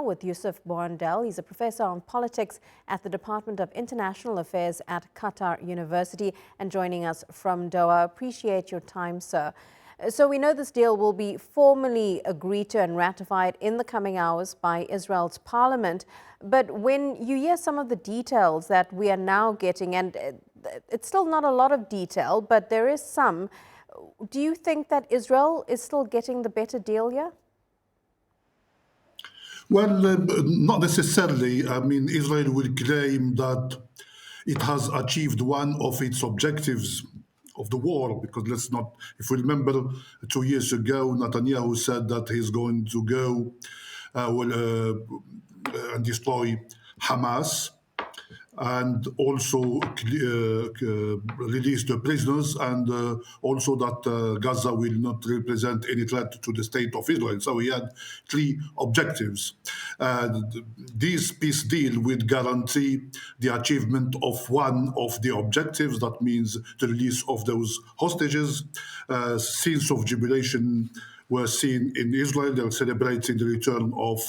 With Youcef Bouandel. He's a professor on politics at the Department of International Affairs at Qatar University and joining us from Doha. Appreciate your time, sir. So we know this deal will be formally agreed to and ratified in the coming hours by Israel's parliament. But when you hear some of the details that we are now getting, and it's still not a lot of detail, but there is some, do you think that Israel is still getting the better deal here? Well, not necessarily. I mean, Israel will claim that it has achieved one of its objectives of the war, because let's not, if we remember 2 years ago, Netanyahu said that he's going to go and destroy Hamas and also release the prisoners, and also that Gaza will not represent any threat to the state of Israel. So he had 3 objectives. This peace deal will guarantee the achievement of one of the objectives. That means the release of those hostages. Scenes of jubilation were seen in Israel. They're celebrating the return of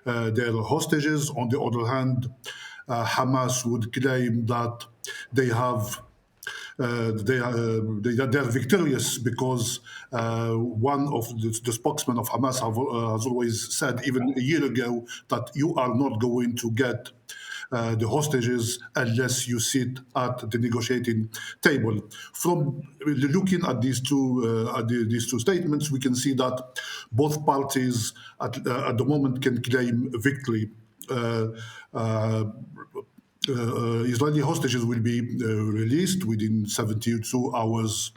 their hostages. On the other hand, Hamas would claim that they're victorious because one of the spokesmen of Hamas has always said, even a year ago, that you are not going to get the hostages unless you sit at the negotiating table. From looking at these two statements, we can see that both parties at the moment can claim victory. Israeli hostages will be released within 72 hours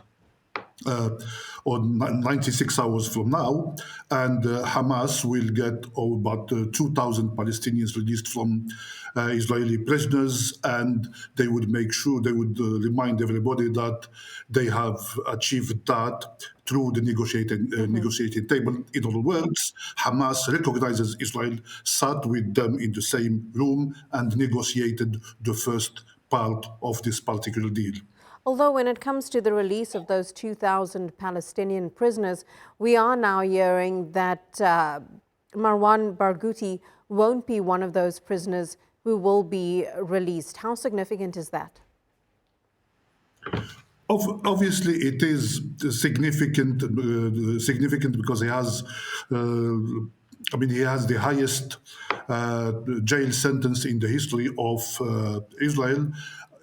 or 96 hours from now, and Hamas will get about 2,000 Palestinians released from Israeli prisoners, and they would make sure, they would remind everybody that they have achieved that through the negotiating table. In other words, Hamas recognizes Israel, sat with them in the same room and negotiated the first part of this particular deal. Although when it comes to the release of those 2,000 Palestinian prisoners, we are now hearing that Marwan Barghouti won't be one of those prisoners who will be released. How significant is that? Obviously, it is significant because he has, he has the highest jail sentence in the history of Israel.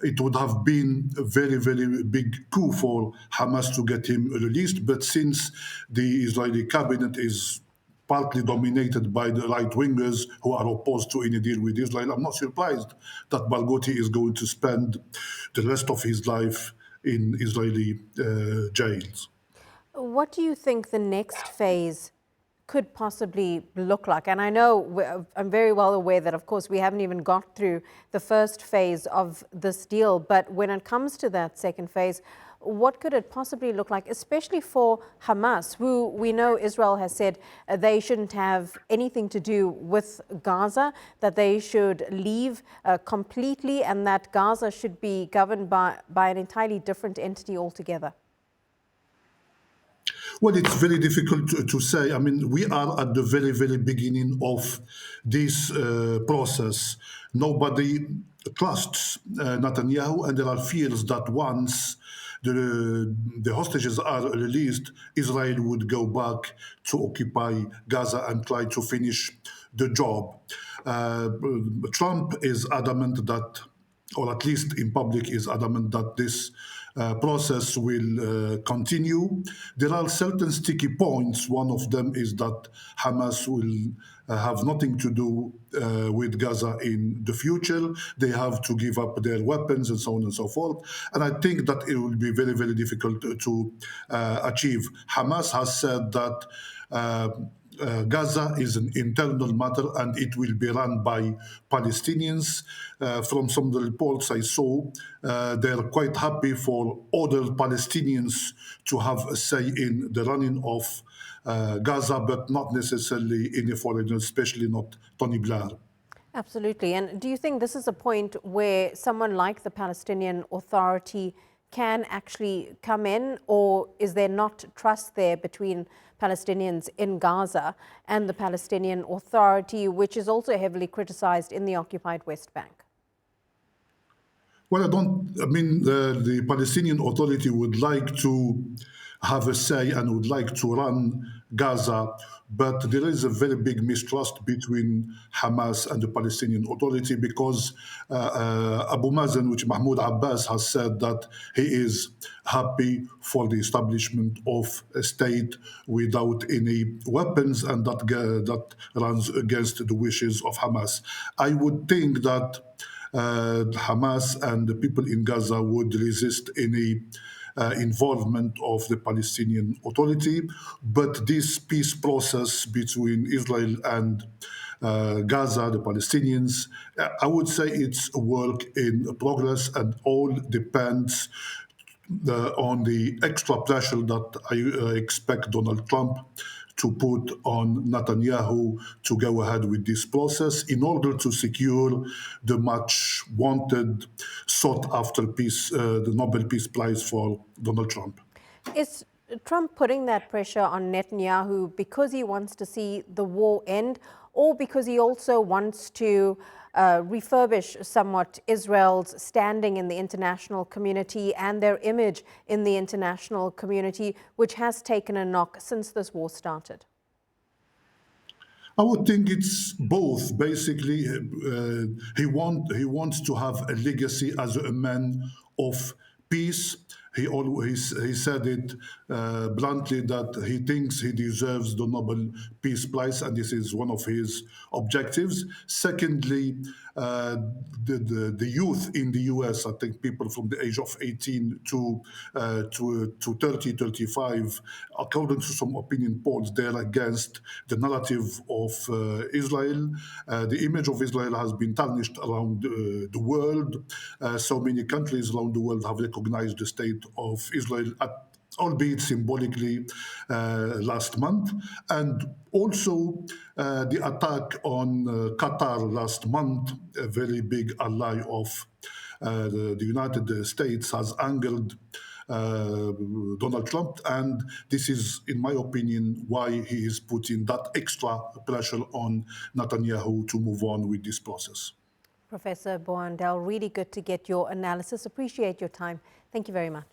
It would have been a very, very big coup for Hamas to get him released. But since the Israeli cabinet is partly dominated by the right-wingers who are opposed to any deal with Israel, I'm not surprised that Barghouti is going to spend the rest of his life in Israeli jails. What do you think the next phase could possibly look like? And I know I'm very well aware that, of course, we haven't even got through the first phase of this deal. But when it comes to that second phase, what could it possibly look like, especially for Hamas, who we know Israel has said they shouldn't have anything to do with Gaza, that they should leave completely, and that Gaza should be governed by an entirely different entity altogether? Well, it's very difficult to say. I mean, we are at the very, very beginning of this process. Nobody trusts Netanyahu, and there are fears that once the hostages are released, Israel would go back to occupy Gaza and try to finish the job. Trump is adamant that, or at least in public is adamant that this process will continue. There are certain sticky points. One of them is that Hamas will have nothing to do with Gaza in the future. They have to give up their weapons and so on and so forth. And I think that it will be very, very difficult to achieve. Hamas has said that Gaza is an internal matter and it will be run by Palestinians. From some of the reports I saw, they're quite happy for other Palestinians to have a say in the running of Gaza, but not necessarily any foreigners, especially not Tony Blair. Absolutely. And do you think this is a point where someone like the Palestinian Authority can actually come in, or is there not trust there between Palestinians in Gaza and the Palestinian Authority, which is also heavily criticized in the occupied West Bank? Well, the Palestinian Authority would like to have a say and would like to run Gaza, but there is a very big mistrust between Hamas and the Palestinian Authority because Abu Mazen, which Mahmoud Abbas has said that he is happy for the establishment of a state without any weapons, and that runs against the wishes of Hamas. I would think that Hamas and the people in Gaza would resist any involvement of the Palestinian Authority. But this peace process between Israel and Gaza, the Palestinians, I would say it's a work in progress, and all depends on the extra pressure that I expect Donald Trump to put on Netanyahu to go ahead with this process in order to secure the much wanted, sought after peace, the Nobel Peace Prize for Donald Trump. Is Trump putting that pressure on Netanyahu because he wants to see the war end, or because he also wants to refurbish somewhat Israel's standing in the international community and their image in the international community, which has taken a knock since this war started? I would think it's both. Basically, he wants to have a legacy as a man of peace. He said it bluntly that he thinks he deserves the Nobel Peace Prize, and this is one of his objectives. Secondly, the youth in the U.S., I think people from the age of 18 to 30, 35, according to some opinion polls, they're against the narrative of Israel. The image of Israel has been tarnished around the world. So many countries around the world have recognized the state of Israel, albeit symbolically, last month. And also the attack on Qatar last month, a very big ally of the United States, has angered Donald Trump, and this is, in my opinion, why he is putting that extra pressure on Netanyahu to move on with this process. Professor Bouandel, really good to get your analysis. Appreciate your time. Thank you very much.